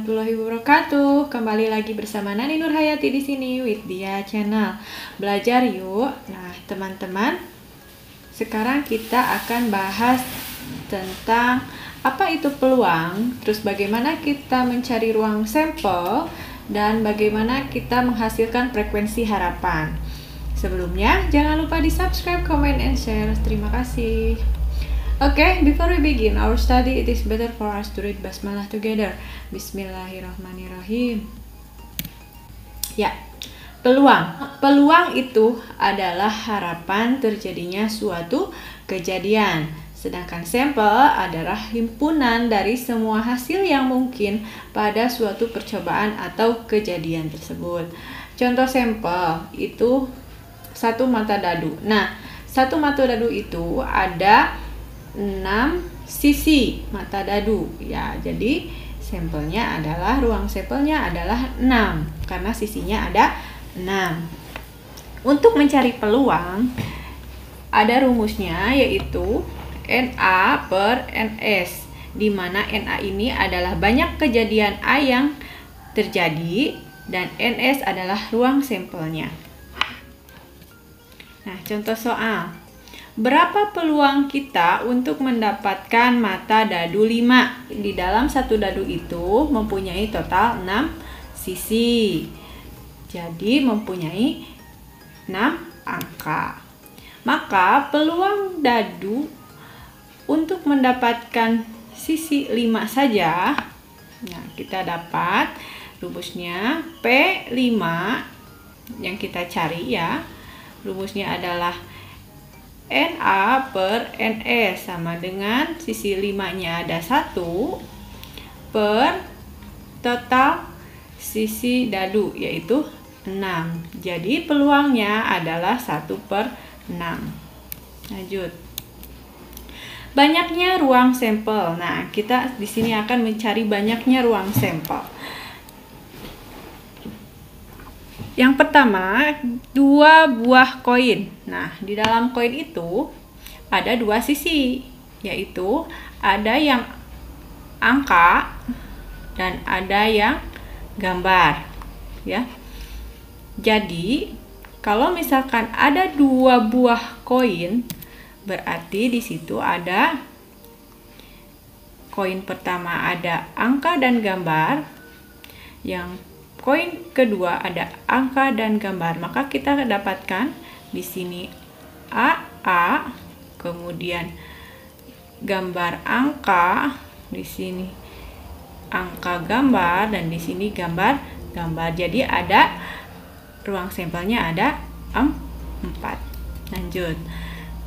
warahmatullahi wabarakatuh. Kembali lagi bersama Nani Nurhayati di sini with Dia Channel. Belajar yuk. Nah, teman-teman, sekarang kita akan bahas tentang apa itu peluang, terus bagaimana kita mencari ruang sampel, dan bagaimana kita menghasilkan frekuensi harapan. Sebelumnya, jangan lupa di subscribe, comment, and share. Terima kasih. Okay, before we begin our study, it is better for us to read Basmalah together. Bismillahirrahmanirrahim. Ya, peluang. Peluang itu adalah harapan terjadinya suatu kejadian. Sedangkan sampel adalah himpunan dari semua hasil yang mungkin pada suatu percobaan atau kejadian tersebut. Contoh sampel itu satu mata dadu. Nah, satu mata dadu itu ada 6 sisi mata dadu ya. Jadi sampelnya adalah ruang sampelnya adalah 6 karena sisinya ada 6. Untuk mencari peluang ada rumusnya yaitu Na per Ns, di mana Na ini adalah banyak kejadian A yang terjadi dan Ns adalah ruang sampelnya. Nah, contoh soal. Berapa peluang kita untuk mendapatkan mata dadu 5? Di dalam satu dadu itu mempunyai total 6 sisi. Jadi mempunyai 6 angka. Maka peluang dadu untuk mendapatkan sisi 5 saja. Nah, kita dapat rumusnya P5 yang kita cari ya. Rumusnya adalah Na per Ns sama dengan sisi 5-nya ada 1 per total sisi dadu yaitu 6. Jadi peluangnya adalah 1 per 6. Lanjut. Banyaknya ruang sampel. Nah, kita di sini akan mencari banyaknya ruang sampel. Yang pertama, 2 buah koin. Nah, di dalam koin itu ada 2 sisi, yaitu ada yang angka dan ada yang gambar, ya. Jadi, kalau misalkan ada 2 buah koin, berarti di situ ada koin pertama ada angka dan gambar, yang koin kedua ada angka dan gambar. Maka kita dapatkan di sini AA, kemudian gambar angka, di sini angka gambar, dan di sini gambar. Jadi ada ruang sampelnya ada 4. Lanjut.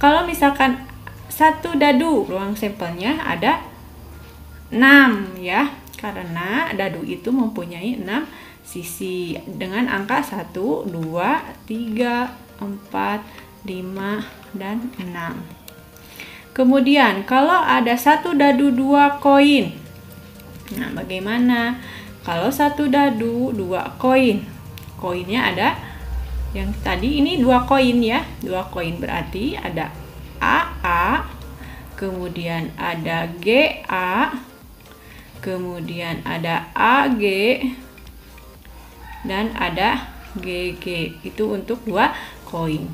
Kalau misalkan satu dadu, ruang sampelnya ada 6 ya. Karena dadu itu mempunyai 6 sisi dengan angka 1, 2, 3, 4, 5, dan 6. Kemudian kalau ada satu dadu 2 koin. Nah, bagaimana? Kalau satu dadu 2 koin. Koinnya ada yang tadi ini 2 koin ya. 2 koin berarti ada AA, kemudian ada GA, kemudian ada AG, dan ada GG. Itu untuk 2 koin.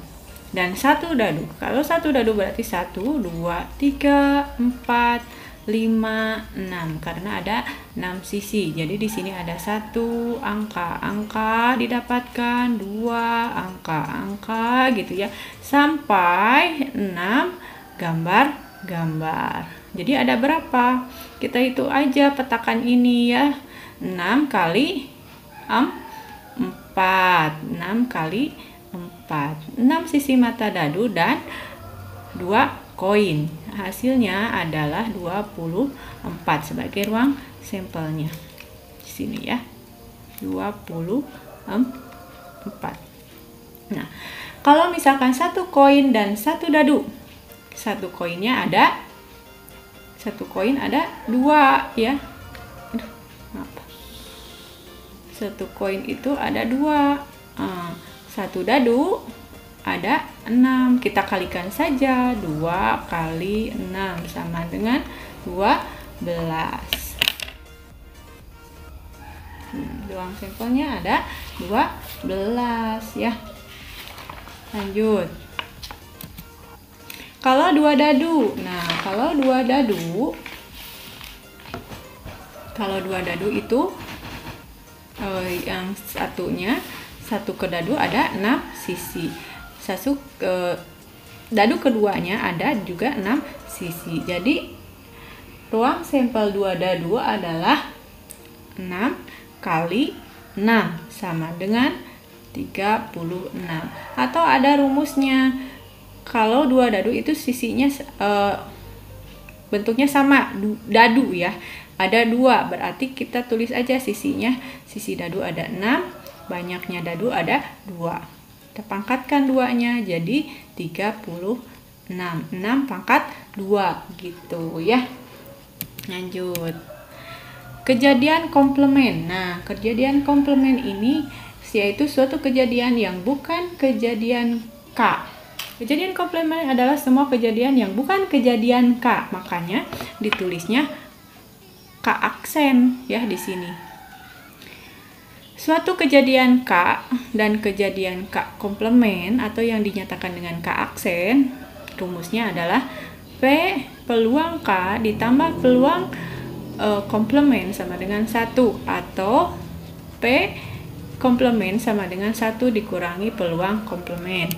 Dan satu dadu. Kalau satu dadu berarti 1, 2, 3, 4, 5, 6. Karena ada 6 sisi. Jadi di sini ada 1 angka didapatkan, 2 angka gitu ya. Sampai 6 gambar. Jadi ada berapa? Kita hitung aja petakan ini ya. 6 kali 4. 6 kali 4. 6 sisi mata dadu dan 2 koin. Hasilnya adalah 24 sebagai ruang sampelnya. Di sini ya. 24. Nah, kalau misalkan satu koin dan satu dadu. Satu koin ada 2 ya. Satu koin itu ada 2. Satu dadu ada 6. Kita kalikan saja. 2 kali 6 sama dengan 12. Ruang sampelnya ada 12 ya. Lanjut. Kalau 2 dadu. Nah, kalau 2 dadu itu yang satu ke dadu ada 6 sisi. Dadu keduanya ada juga 6 sisi. Jadi ruang sampel 2 dadu adalah 6 kali 6 sama dengan 36. Atau ada rumusnya. Kalau 2 dadu itu sisinya bentuknya sama, dadu ya. Ada 2, berarti kita tulis aja sisinya. Sisi dadu ada 6, banyaknya dadu ada 2. Kita pangkatkan 2-nya jadi 36. 6 pangkat 2 gitu ya. Lanjut. Kejadian komplement. Nah, kejadian komplement ini yaitu suatu kejadian yang bukan kejadian K. Kejadian komplement adalah semua kejadian yang bukan kejadian K. Makanya ditulisnya K aksen ya di sini. Suatu kejadian K dan kejadian K komplement atau yang dinyatakan dengan K aksen, rumusnya adalah P peluang K ditambah peluang komplement sama dengan 1, atau P komplement sama dengan 1 dikurangi peluang komplement.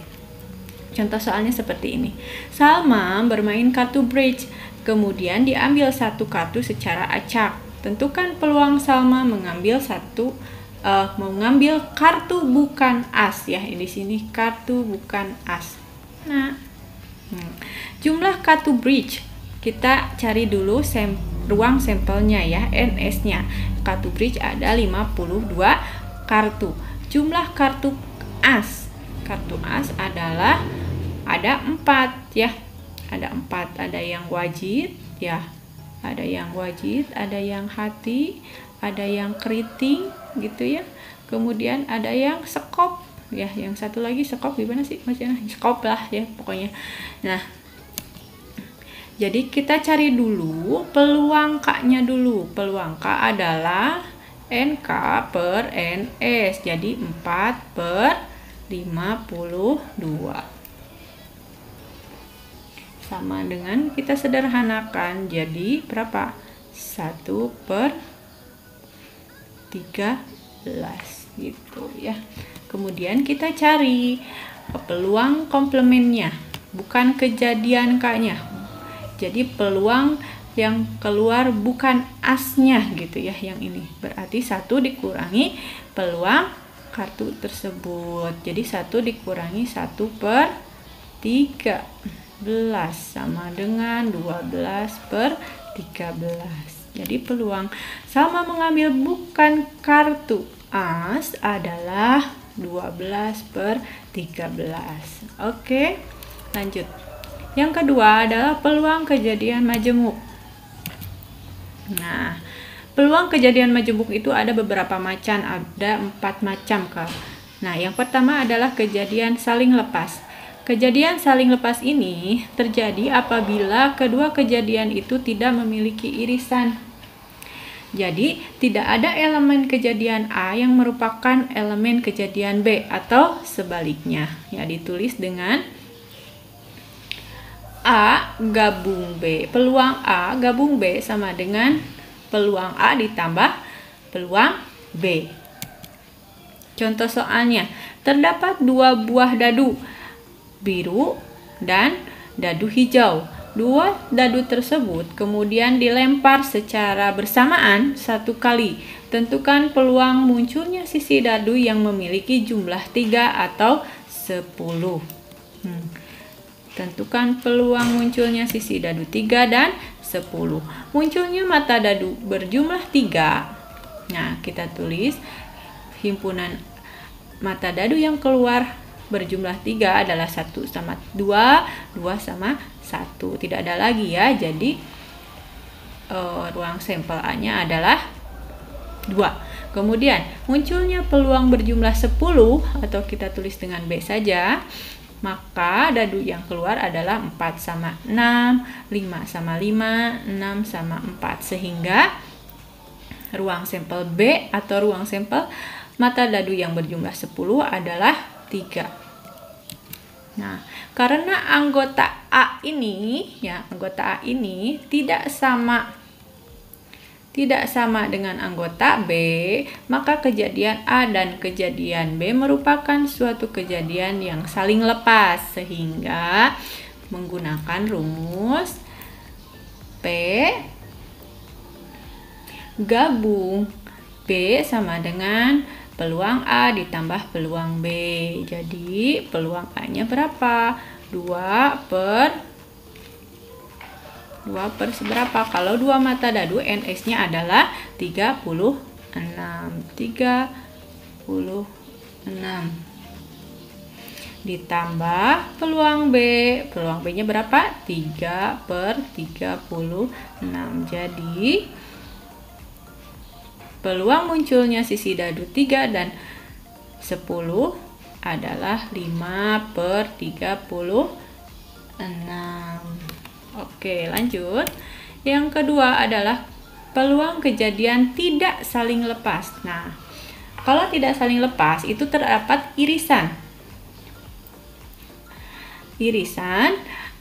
Contoh soalnya seperti ini. Salma bermain kartu bridge, kemudian diambil 1 kartu secara acak. Tentukan peluang Salma mengambil kartu bukan as ya. Di sini kartu bukan as. Nah, jumlah kartu bridge kita cari dulu ruang sampelnya ya, NS-nya. Kartu bridge ada 52 kartu. Jumlah kartu as adalah ada 4 ya. Ada 4, ada yang wajib ya. Ada yang wajib, ada yang hati, ada yang keriting gitu ya. Kemudian ada yang sekop ya. Yang satu lagi sekop gimana sih maksudnya? Sekop lah ya pokoknya. Nah, jadi kita cari dulu peluang K-nya dulu. Peluang K adalah NK per NS. Jadi 4 per 52. Sama dengan kita sederhanakan jadi berapa? 1 per 13 gitu ya. Kemudian kita cari peluang komplementnya, bukan kejadian K-nya. Jadi peluang yang keluar bukan asnya gitu ya, yang ini. Berarti 1 dikurangi peluang kartu tersebut. Jadi 1 dikurangi 1 per 13 sama dengan 12 per 13. Jadi peluang Salma mengambil bukan kartu as adalah 12 per 13. Oke, lanjut. Yang kedua adalah peluang kejadian majemuk. Nah, peluang kejadian majemuk itu ada beberapa macam, ada 4 macam Kak. Nah, yang pertama adalah kejadian saling lepas. Kejadian saling lepas ini terjadi apabila kedua kejadian itu tidak memiliki irisan. Jadi, tidak ada elemen kejadian A yang merupakan elemen kejadian B atau sebaliknya. Ya, ditulis dengan A gabung B. Peluang A gabung B sama dengan peluang A ditambah peluang B. Contoh soalnya, terdapat 2 buah dadu, biru dan dadu hijau. 2 dadu tersebut kemudian dilempar secara bersamaan 1 kali. Tentukan peluang munculnya sisi dadu yang memiliki jumlah 3 atau 10. Tentukan peluang munculnya sisi dadu 3 dan 10. Munculnya mata dadu berjumlah 3. Nah, kita tulis himpunan mata dadu yang keluar berjumlah 3 adalah 1 sama 2, 2 sama 1. Tidak ada lagi ya. Jadi ruang sampel A-nya adalah 2. Kemudian munculnya peluang berjumlah 10 atau kita tulis dengan B saja. Maka dadu yang keluar adalah 4 sama 6, 5 sama 5, 6 sama 4. Sehingga ruang sampel B atau ruang sampel mata dadu yang berjumlah 10 adalah 3. Nah, karena anggota A ini tidak sama dengan anggota B, maka kejadian A dan kejadian B merupakan suatu kejadian yang saling lepas, sehingga menggunakan rumus P gabung B sama dengan peluang A ditambah peluang B. Jadi peluang A-nya berapa? 2 per seberapa? Kalau 2 mata dadu, NS-nya adalah 36. Ditambah peluang B. Peluang B-nya berapa? 3 per 36. Jadi peluang munculnya sisi dadu 3 dan 10 adalah 5 per 36. Oke, lanjut. Yang kedua adalah peluang kejadian tidak saling lepas. Nah, kalau tidak saling lepas itu terdapat irisan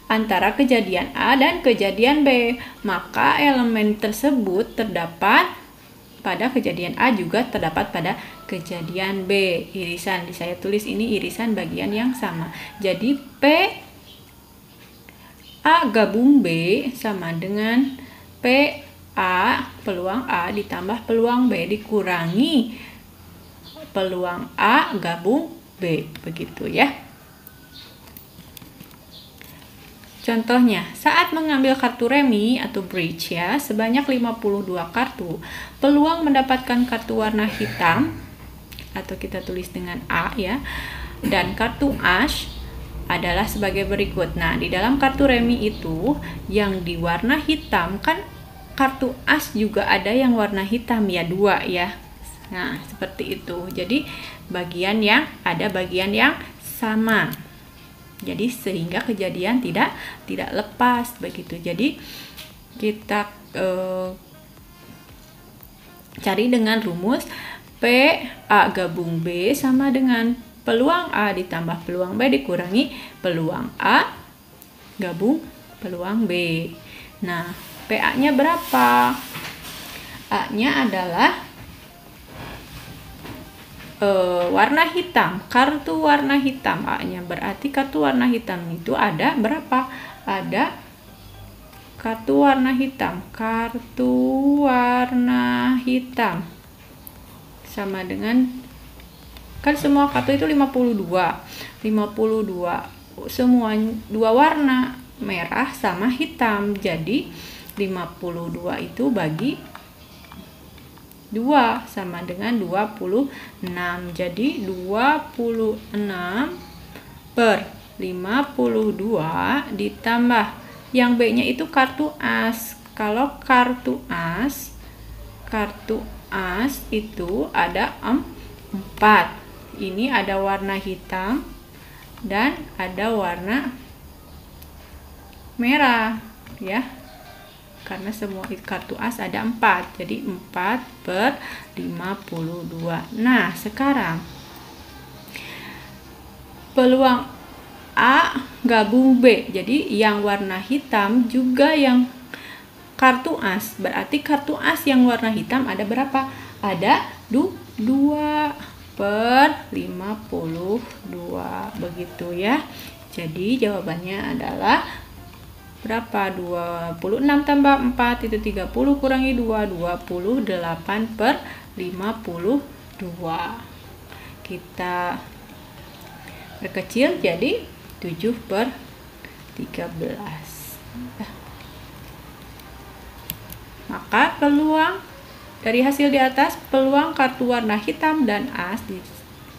antara kejadian A dan kejadian B. Maka elemen tersebut terdapat pada kejadian A juga terdapat pada kejadian B. Irisan, saya tulis ini irisan bagian yang sama. Jadi P A gabung B sama dengan P A peluang A ditambah peluang B dikurangi peluang A gabung B. Begitu ya. Contohnya, saat mengambil kartu remi atau bridge ya, sebanyak 52 kartu, peluang mendapatkan kartu warna hitam atau kita tulis dengan A ya, dan kartu as adalah sebagai berikut. Nah, di dalam kartu remi itu yang di warna hitam kan kartu as juga ada yang warna hitam ya, 2 ya. Nah, seperti itu. Jadi bagian yang sama. Jadi sehingga kejadian tidak lepas begitu. Jadi kita cari dengan rumus P A gabung B sama dengan peluang A ditambah peluang B dikurangi peluang A gabung peluang B. Nah, PA-nya berapa? A-nya adalah warna hitam, kartu warna hitam. A-nya berarti kartu warna hitam itu ada berapa? Ada kartu warna hitam. Kartu warna hitam sama dengan, kan semua kartu itu 52. Semua 2 warna, merah sama hitam. Jadi 52 itu bagi 2 sama dengan 26. Jadi 26 per 52 ditambah yang B-nya itu kartu as. Kalau kartu as itu ada 4. Ini ada warna hitam dan ada warna merah ya. Karena semua kartu as ada 4, jadi 4 per 52. Nah, sekarang peluang A gabung B. Jadi yang warna hitam juga yang kartu as. Berarti kartu as yang warna hitam ada berapa? Ada 2 per 52. Begitu ya. Jadi jawabannya adalah berapa? 26 tambah 4 itu 30 kurangi 2, 28 per 52. Kita perkecil jadi 7 per 13. Maka peluang dari hasil di atas, peluang kartu warna hitam dan as,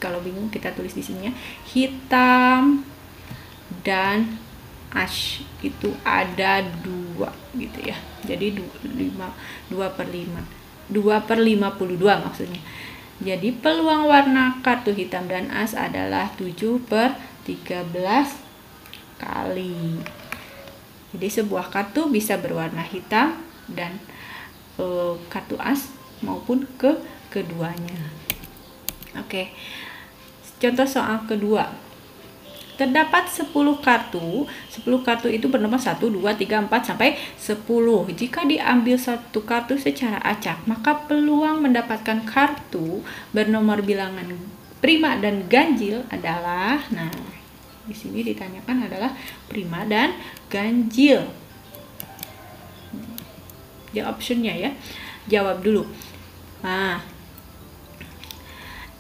kalau bingung kita tulis di sininya, hitam dan as itu ada 2 gitu ya. Jadi 2 per 52 maksudnya. Jadi peluang warna kartu hitam dan as adalah 7 per 13 kali. Jadi sebuah kartu bisa berwarna hitam dan kartu as maupun keduanya. Oke. Contoh soal kedua. Terdapat 10 kartu. 10 kartu itu bernomor 1, 2, 3, 4 sampai 10. Jika diambil satu kartu secara acak, maka peluang mendapatkan kartu bernomor bilangan prima dan ganjil adalah, nah, di sini ditanyakan adalah prima dan ganjil. Dia optionnya ya. Jawab dulu. Nah,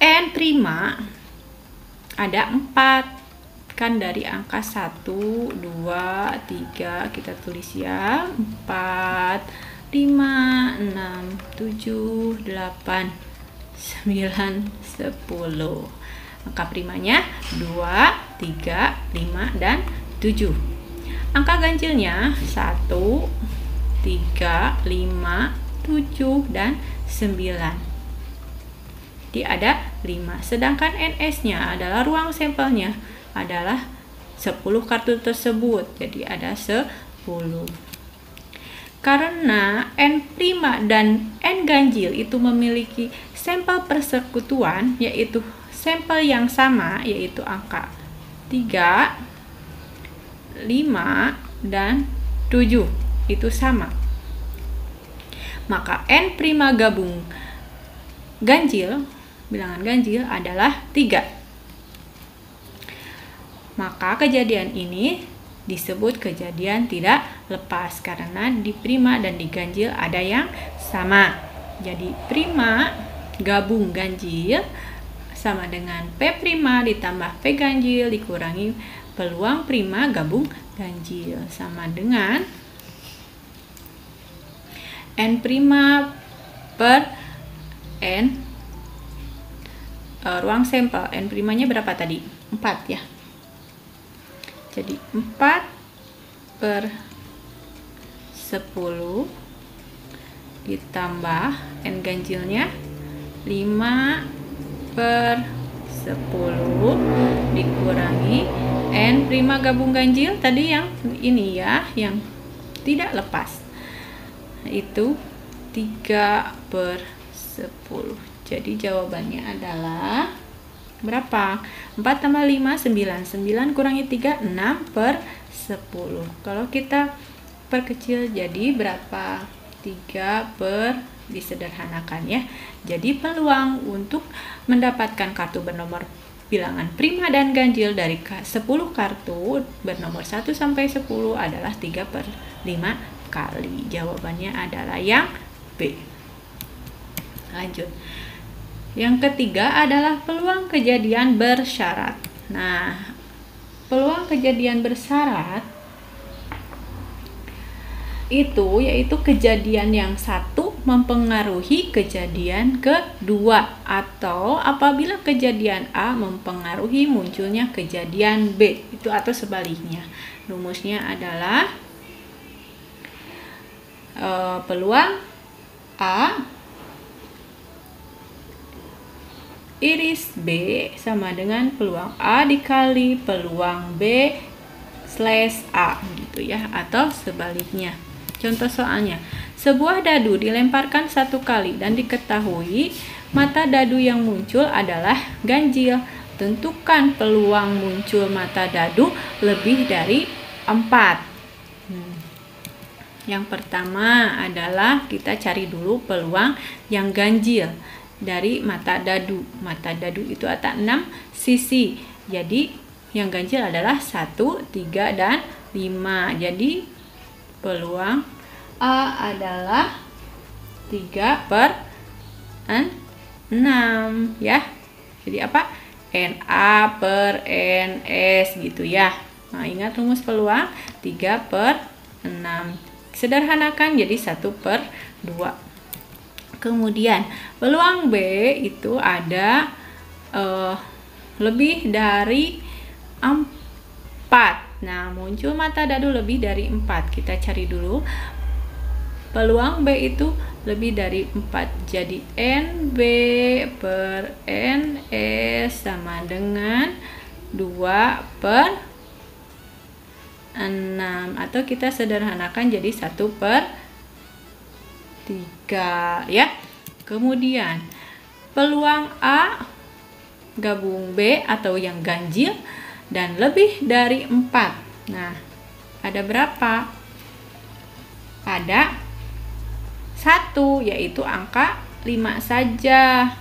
n prima ada 4. Kan dari angka 1, 2, 3 kita tulis ya, 4, 5, 6, 7, 8, 9, 10. Angka primanya 2, 3, 5, dan 7. Angka ganjilnya 1, 3, 5, 7, dan 9. Jadi ada 5. Sedangkan NS-nya adalah ruang sampelnya adalah 10 kartu tersebut. Jadi ada 10. Karena N prima dan N ganjil itu memiliki sampel persekutuan, yaitu sampel yang sama, yaitu angka 3, 5, dan 7. Itu sama. Maka N prima gabung ganjil, bilangan ganjil adalah 3. Maka kejadian ini disebut kejadian tidak lepas karena di prima dan di ganjil ada yang sama. Jadi prima gabung ganjil sama dengan P prima ditambah P ganjil dikurangi peluang prima gabung ganjil sama dengan N prima per N ruang sampel. N primanya berapa tadi? 4 ya. Jadi 4 per 10 ditambah N ganjilnya 5 per 10 dikurangi N prima gabung ganjil tadi yang ini ya, yang tidak lepas. Itu 3 per 10. Jadi jawabannya adalah berapa? 4 tambah 5, 9. 9 kurangi 3, 6 per 10. Kalau kita perkecil jadi berapa? 3 per, disederhanakan ya. Jadi peluang untuk mendapatkan kartu bernomor bilangan prima dan ganjil dari 10 kartu bernomor 1 sampai 10 adalah 3 per 5 kali. Jawabannya adalah yang B. Lanjut. Yang ketiga adalah peluang kejadian bersyarat. Nah, peluang kejadian bersyarat itu yaitu kejadian yang satu mempengaruhi kejadian kedua atau apabila kejadian A mempengaruhi munculnya kejadian B itu atau sebaliknya. Rumusnya adalah peluang A iris B sama dengan peluang A dikali peluang B slash A gitu ya, atau sebaliknya. Contoh soalnya, sebuah dadu dilemparkan 1 kali dan diketahui mata dadu yang muncul adalah ganjil. Tentukan peluang muncul mata dadu lebih dari 4. Yang pertama adalah kita cari dulu peluang yang ganjil dari mata dadu. Mata dadu itu ada 6 sisi. Jadi yang ganjil adalah 1, 3, dan 5. Jadi peluang A adalah 3 per 6 ya. Jadi apa? NA per NS gitu ya. Nah, ingat rumus peluang 3 per 6. Sederhanakan jadi 1 per 2. Kemudian peluang B itu ada lebih dari 4. Nah, muncul mata dadu lebih dari 4. Kita cari dulu. Peluang B itu lebih dari 4. Jadi NB per NS sama dengan 2 per 6. Atau kita sederhanakan jadi 1 per 3 ya. Kemudian peluang A gabung B atau yang ganjil dan lebih dari 4. Nah, ada berapa? Ada 1, yaitu angka 5 saja.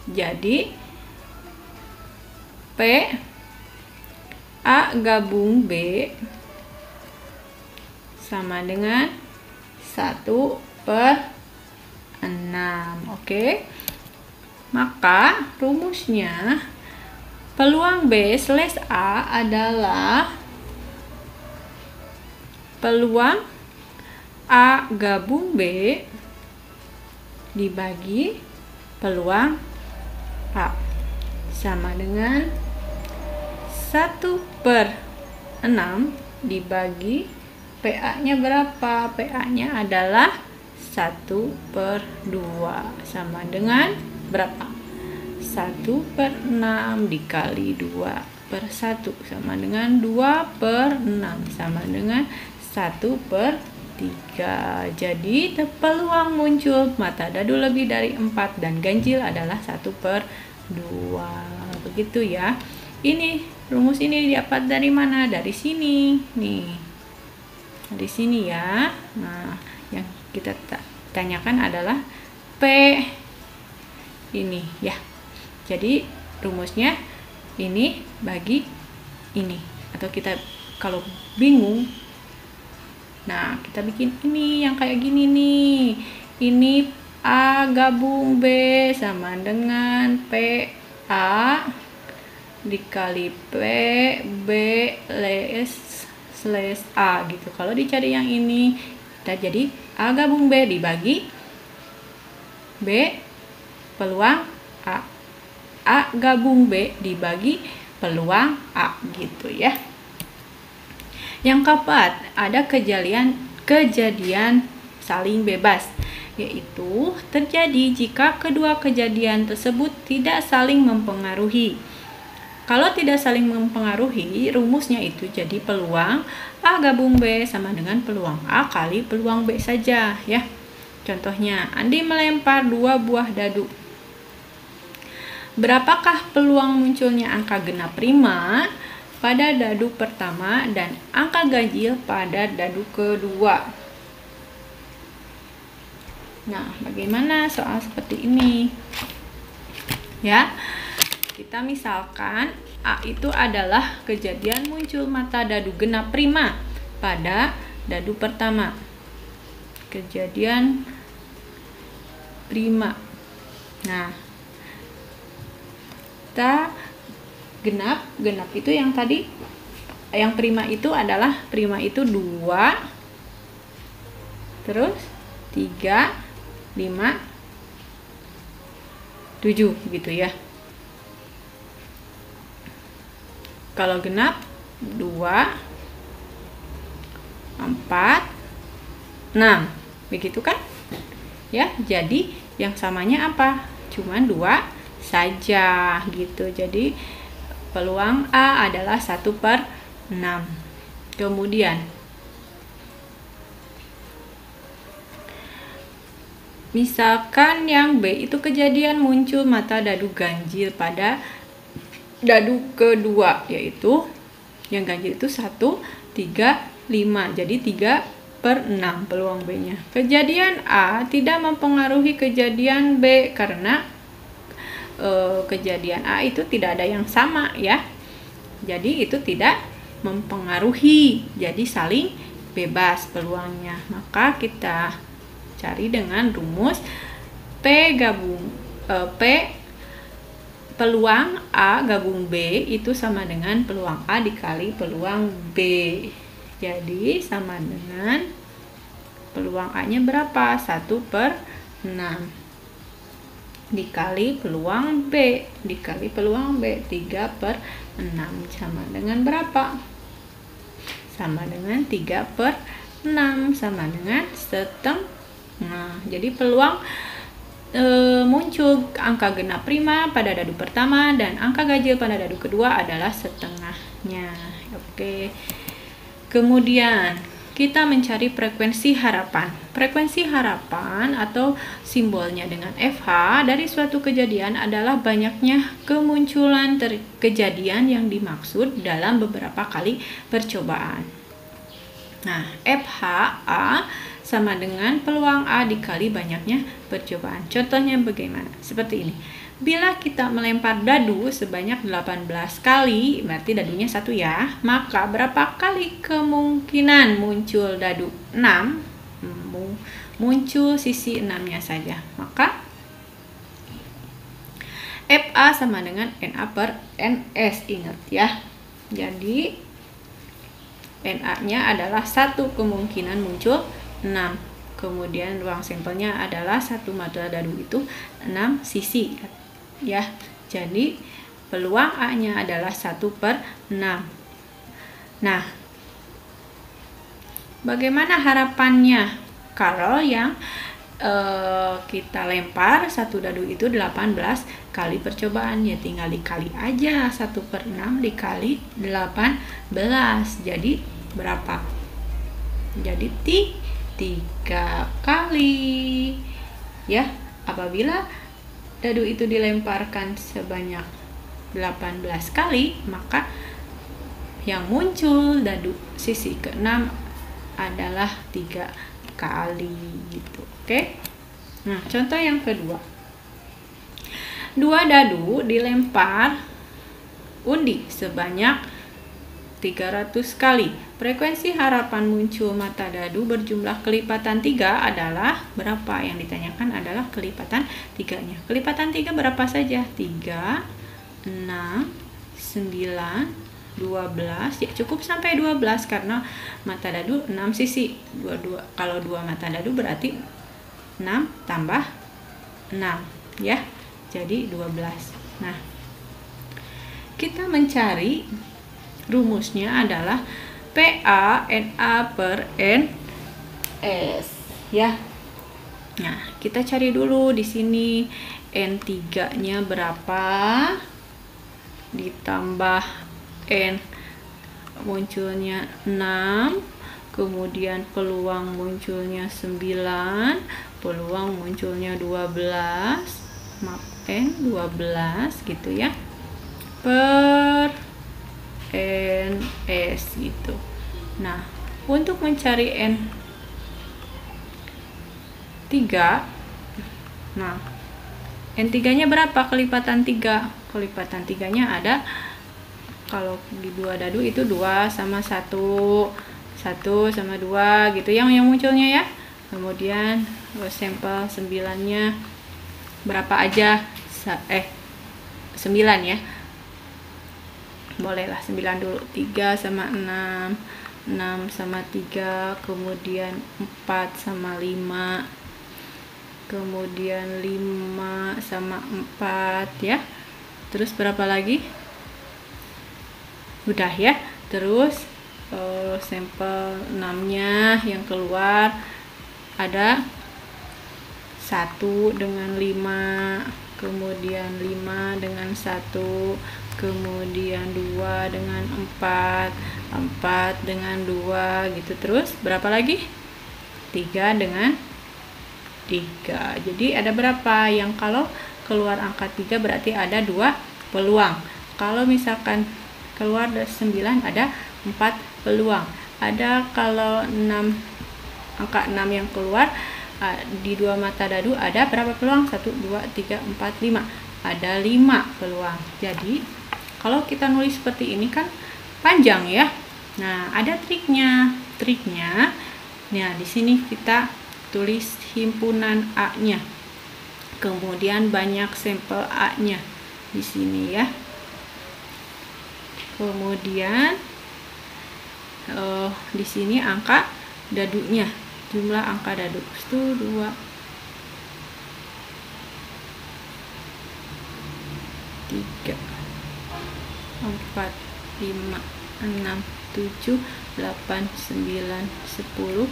Jadi P A gabung B sama dengan 1/6. Oke. Maka rumusnya peluang B/A adalah peluang A gabung B dibagi peluang A sama dengan 1/6 dibagi PA-nya berapa? PA-nya adalah 1/2 sama dengan berapa? 1/6 dikali 2/1 sama dengan 2/6 sama dengan 1/3. Jadi peluang muncul mata dadu lebih dari 4 dan ganjil adalah 1/2. Begitu ya. Ini rumus ini dapat dari mana? Dari sini nih. Dari sini ya. Nah, yang kita tanyakan adalah P ini ya. Jadi rumusnya ini bagi ini. Atau kita kalau bingung, nah kita bikin ini yang kayak gini nih. Ini A gabung B sama dengan PA dikali P B slash A gitu. Kalau dicari yang ini, kita jadi A gabung B dibagi B peluang A. A gabung B dibagi peluang A gitu ya. Yang keempat, ada kejadian saling bebas, yaitu terjadi jika kedua kejadian tersebut tidak saling mempengaruhi. Kalau tidak saling mempengaruhi, rumusnya itu jadi peluang A gabung B sama dengan peluang A kali peluang B saja ya. Contohnya, Andi melempar 2 buah dadu. Berapakah peluang munculnya angka genap prima pada dadu pertama dan angka ganjil pada dadu kedua? Nah, bagaimana soal seperti ini? Ya. Kita misalkan A itu adalah kejadian muncul mata dadu genap prima pada dadu pertama. Kejadian prima. Nah, kita genap itu yang tadi, yang prima itu adalah prima itu 2, terus 3, 5, 7 gitu ya. Kalau genap 2, 4, 6. Begitu kan? Ya, jadi yang samanya apa? Cuman 2 saja gitu. Jadi peluang A adalah 1/6. Kemudian misalkan yang B itu kejadian muncul mata dadu ganjil pada dadu kedua, yaitu yang ganjil itu 1, 3, 5. Jadi 3/6 peluang B-nya. Kejadian A tidak mempengaruhi kejadian B karena kejadian A itu tidak ada yang sama ya. Jadi itu tidak mempengaruhi. Jadi saling bebas peluangnya. Maka kita cari dengan rumus P peluang A gabung B itu sama dengan peluang A dikali peluang B. Jadi sama dengan peluang A-nya berapa? 1/6 dikali peluang B dikali peluang B 3/6 sama dengan berapa? Sama dengan 3/6 sama dengan setengah. Jadi peluang muncul angka genap prima pada dadu pertama dan angka ganjil pada dadu kedua adalah setengahnya. Oke. Kemudian kita mencari frekuensi harapan. Frekuensi harapan atau simbolnya dengan FH dari suatu kejadian adalah banyaknya kemunculan kejadian yang dimaksud dalam beberapa kali percobaan. Nah, FHA sama dengan peluang A dikali banyaknya percobaan. Contohnya bagaimana? Seperti ini. Bila kita melempar dadu sebanyak 18 kali, berarti dadunya 1 ya, maka berapa kali kemungkinan muncul dadu? 6, muncul sisi 6-nya saja. Maka FA sama dengan NA per NS, ingat ya. Jadi NA-nya adalah 1 kemungkinan muncul 6. Kemudian ruang sampelnya adalah 1 mata dadu itu 6 sisi. Ya, jadi peluang A-nya adalah 1/6. Nah, bagaimana harapannya kalau yang kita lempar 1 dadu itu 18 kali percobaan? Ya tinggal dikali aja, 1/6 dikali 18, jadi berapa? Jadi 3 kali ya. Apabila dadu itu dilemparkan sebanyak 18 kali, maka yang muncul dadu sisi ke-6 adalah 3 kali gitu. Oke. Nah, contoh yang kedua. 2 dadu dilempar undi sebanyak 300 kali. Frekuensi harapan muncul mata dadu berjumlah kelipatan 3 adalah berapa? Yang ditanyakan adalah kelipatan 3-nya. Kelipatan 3 berapa saja? 3, 6, 9, 12. Ya cukup sampai 12 karena mata dadu 6 sisi. Kalau 2 mata dadu berarti 6 tambah 6 ya. Jadi 12. Nah, kita mencari rumusnya adalah PA NA per NS ya. Nah, kita cari dulu di sini N3-nya berapa ditambah N munculnya 6, kemudian peluang munculnya 9, peluang munculnya 12, maaf N 12 gitu ya, per NS gitu. Nah, untuk mencari N3, nah N3-nya berapa? Kelipatan 3. Kelipatan 3-nya ada, kalau di 2 dadu itu 2 sama 1, 1 sama 2 gitu yang munculnya ya. Kemudian sampel 9-nya berapa aja? 9 ya. Bolehlah 9 dulu. 3 sama 6, 6 sama 3, kemudian 4 sama 5, kemudian 5 sama 4 ya. Terus berapa lagi? Udah ya. Terus sampel 6-nya yang keluar ada 1 dengan 5, kemudian 5 dengan 1, kemudian 2 dengan 4, 4 dengan 2 gitu. Terus berapa lagi? 3 dengan 3. Jadi ada berapa? Yang kalau keluar angka 3 berarti ada 2 peluang. Kalau misalkan keluar dari 9 ada 4 peluang. Ada kalau 6, angka 6 yang keluar di 2 mata dadu ada berapa peluang? 1, 2, 3, 4, 5. Ada 5 peluang. Jadi kalau kita nulis seperti ini kan panjang ya. Nah, ada triknya. Triknya, nah di sini kita tulis himpunan A-nya. Kemudian banyak sampel A-nya di sini ya. Kemudian di sini angka dadunya, jumlah angka dadu. 1, 2, 3, 4, 5, 6, 7, 8, 9, 10,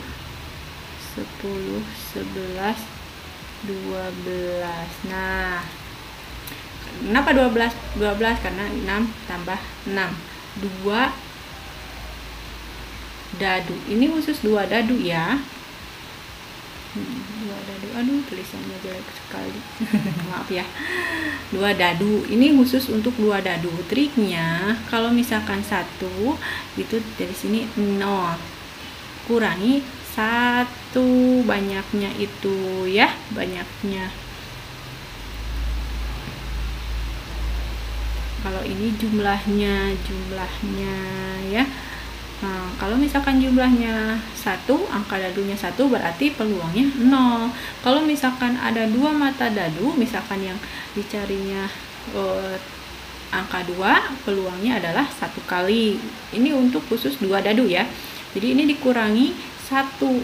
11, 12. Nah, kenapa 12? 12 karena 6 tambah 6. 2 dadu. Ini khusus 2 dadu ya. 2 dadu. Aduh, tulisannya jelek sekali. Maaf ya. 2 dadu. Ini khusus untuk 2 dadu. Triknya kalau misalkan 1 itu dari sini 0. Kurangi 1 banyaknya itu ya, banyaknya. Kalau ini jumlahnya ya. Nah, kalau misalkan jumlahnya 1, angka dadunya 1, berarti peluangnya 0. Kalau misalkan ada 2 mata dadu, misalkan yang dicarinya angka 2, peluangnya adalah 1 kali. Ini untuk khusus 2 dadu ya. Jadi ini dikurangi 1,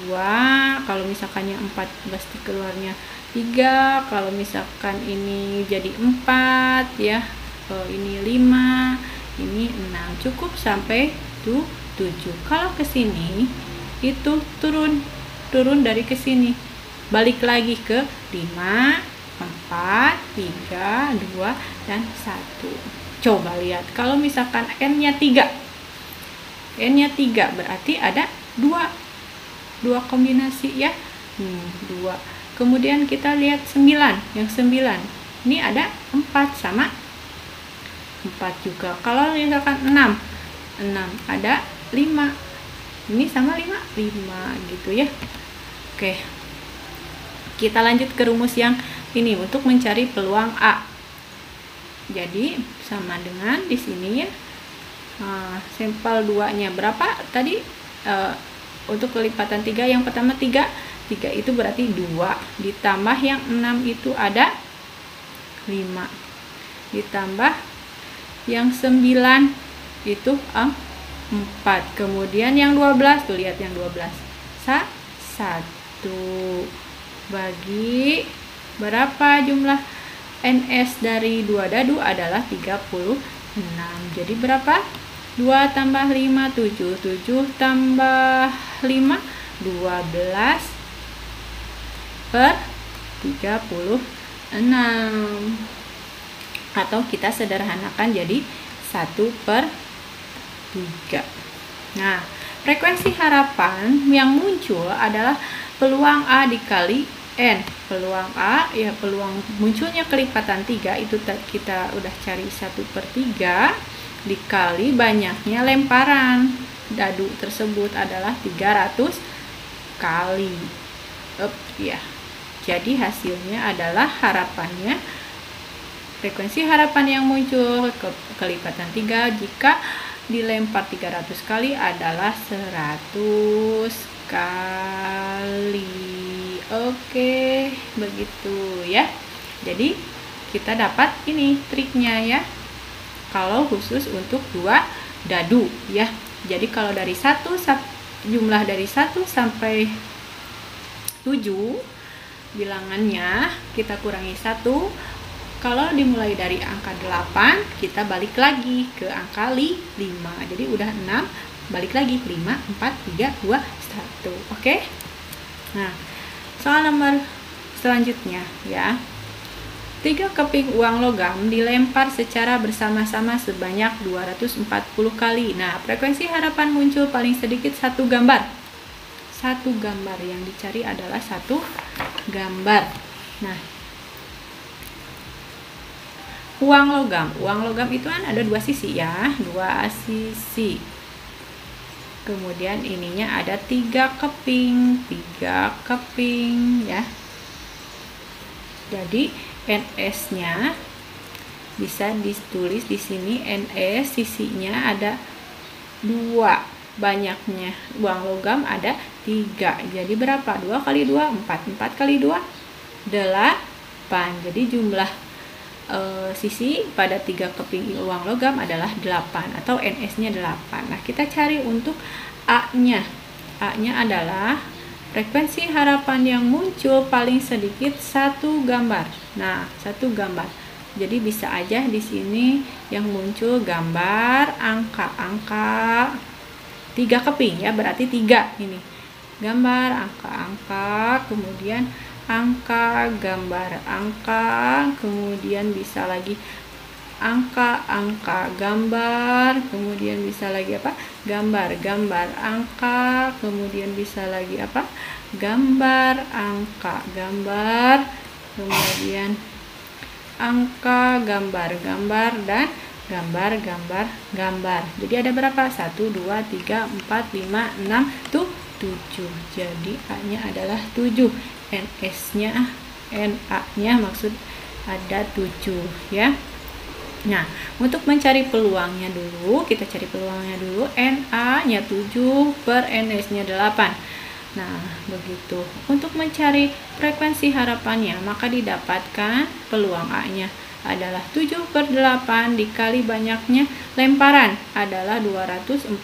2. Kalau misalkan yang 4 pasti keluarnya 3. Kalau misalkan ini jadi 4 ya. Ini 5, ini 6. Cukup sampai 7. Kalau ke sini itu turun dari ke sini. Balik lagi ke 5, 4, 3, 2 dan 1. Coba lihat kalau misalkan n-nya 3. N-nya 3 berarti ada 2 kombinasi ya. 2. Kemudian kita lihat 9. Yang 9 ini ada 4 sama 4 juga. Kalau misalkan 6 ada 5. Ini sama 5 gitu ya. Oke. Kita lanjut ke rumus yang ini untuk mencari peluang A. Jadi sama dengan di sini ya. Sampel 2-nya berapa tadi? Untuk kelipatan 3 yang pertama 3 itu berarti 2 ditambah yang 6 itu ada 5 ditambah yang 9 itu 4. Kemudian yang 12 tuh lihat yang 12 1 bagi berapa jumlah NS dari 2 dadu adalah 36. Jadi berapa? 2 tambah 5 7 tambah 5 12 per 36. Atau kita sederhanakan jadi 1/3. Nah, frekuensi harapan yang muncul adalah peluang A dikali N. Peluang A ya peluang munculnya kelipatan 3 itu kita udah cari 1/3 dikali banyaknya lemparan dadu tersebut adalah 300 kali. Ya. Jadi hasilnya adalah harapannya frekuensi harapan yang muncul kelipatan 3 jika dilempar 300 kali adalah 100 kali. Oke, begitu ya. Jadi kita dapat ini triknya ya. Kalau khusus untuk 2 dadu ya. Jadi kalau dari 1 jumlah dari 1 sampai 7 bilangannya kita kurangi 1. Kalau dimulai dari angka 8, kita balik lagi ke angka 5. Jadi udah 6, balik lagi 5, 4, 3, 2, 1. Oke? Nah, soal nomor selanjutnya ya. 3 keping uang logam dilempar secara bersama-sama sebanyak 240 kali. Nah, frekuensi harapan muncul paling sedikit 1 gambar. 1 gambar yang dicari adalah 1 gambar. Nah, uang logam itu kan ada 2 sisi ya, 2 sisi. Kemudian ininya ada 3 keping ya. Jadi NS-nya bisa ditulis di sini. NS sisinya ada 2, banyaknya uang logam ada 3. Jadi berapa? 2 kali 2 4, 4 kali 2 8. Jadi jumlah sisi pada 3 keping uang logam adalah 8 atau NS-nya 8. Nah, kita cari untuk A-nya. A-nya adalah frekuensi harapan yang muncul paling sedikit 1 gambar. Nah, 1 gambar. Jadi bisa aja di sini yang muncul gambar angka-angka 3 keping ya, berarti 3 ini. Gambar angka-angka, kemudian angka, gambar angka, kemudian bisa lagi angka, gambar, kemudian bisa lagi apa? Gambar, angka, kemudian bisa lagi apa? Gambar, angka, gambar, kemudian angka, gambar, dan gambar. Jadi ada berapa? 1, 2, 3, 4, 5, 6, 7. Jadi A-nya adalah 7. NA-nya maksud ada 7 ya. Nah, untuk mencari peluangnya dulu, kita cari peluangnya dulu. NA-nya 7 per NS-nya 8. Nah, begitu. Untuk mencari frekuensi harapannya, maka didapatkan peluang A-nya adalah 7 per 8 dikali banyaknya lemparan adalah 240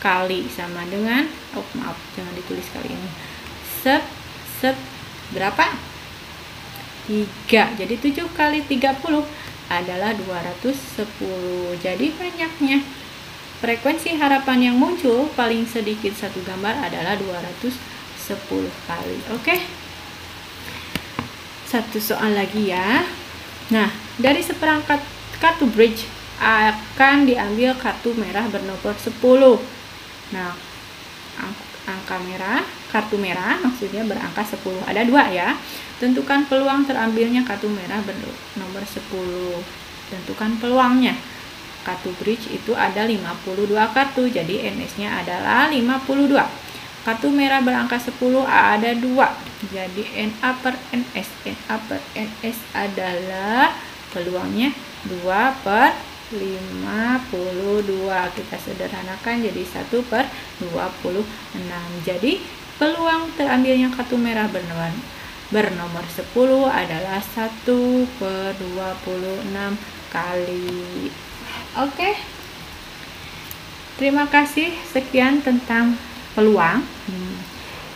kali, sama dengan, maaf, jangan ditulis kali ini. Berapa? 3. Jadi 7 kali 30 adalah 210. Jadi banyaknya frekuensi harapan yang muncul paling sedikit satu gambar adalah 210 kali. Oke. Satu soal lagi ya. Nah, dari seperangkat kartu bridge akan diambil kartu merah bernomor 10. Nah, kartu merah maksudnya berangka 10. Ada 2 ya. Tentukan peluang terambilnya kartu merah bernomor 10. Tentukan peluangnya. Kartu bridge itu ada 52 kartu, jadi NS-nya adalah 52. Kartu merah berangka 10 ada 2. Jadi NA per NS adalah peluangnya 2 per 52. Kita sederhanakan jadi 1 per 26. Jadi peluang terambilnya kartu merah bernomor 10 adalah 1 per 26 kali. Oke. Terima kasih. Sekian tentang peluang,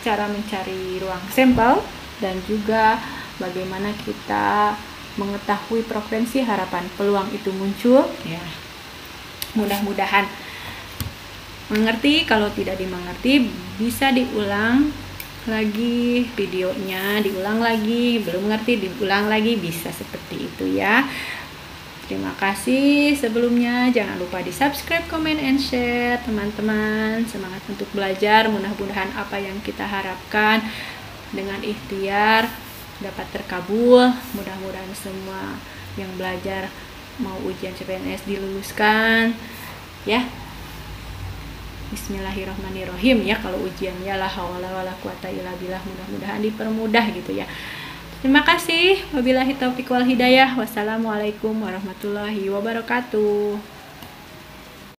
cara mencari ruang sampel, dan juga bagaimana kita mengetahui frekuensi harapan peluang itu muncul ya. Mudah-mudahan mengerti. Kalau tidak dimengerti bisa diulang lagi videonya, diulang lagi, belum ngerti diulang lagi, bisa seperti itu ya. Terima kasih sebelumnya. Jangan lupa di subscribe, comment, and share teman-teman. Semangat untuk belajar. Mudah-mudahan apa yang kita harapkan dengan ikhtiar dapat terkabul. Mudah-mudahan semua yang belajar mau ujian CPNS diluluskan ya. Bismillahirrahmanirrahim ya. Kalau ujiannya la haula wala quwata illa billah, mudah-mudahan dipermudah gitu ya. Terima kasih. Wabillahi taufiq wal hidayah. Wassalamualaikum warahmatullahi wabarakatuh.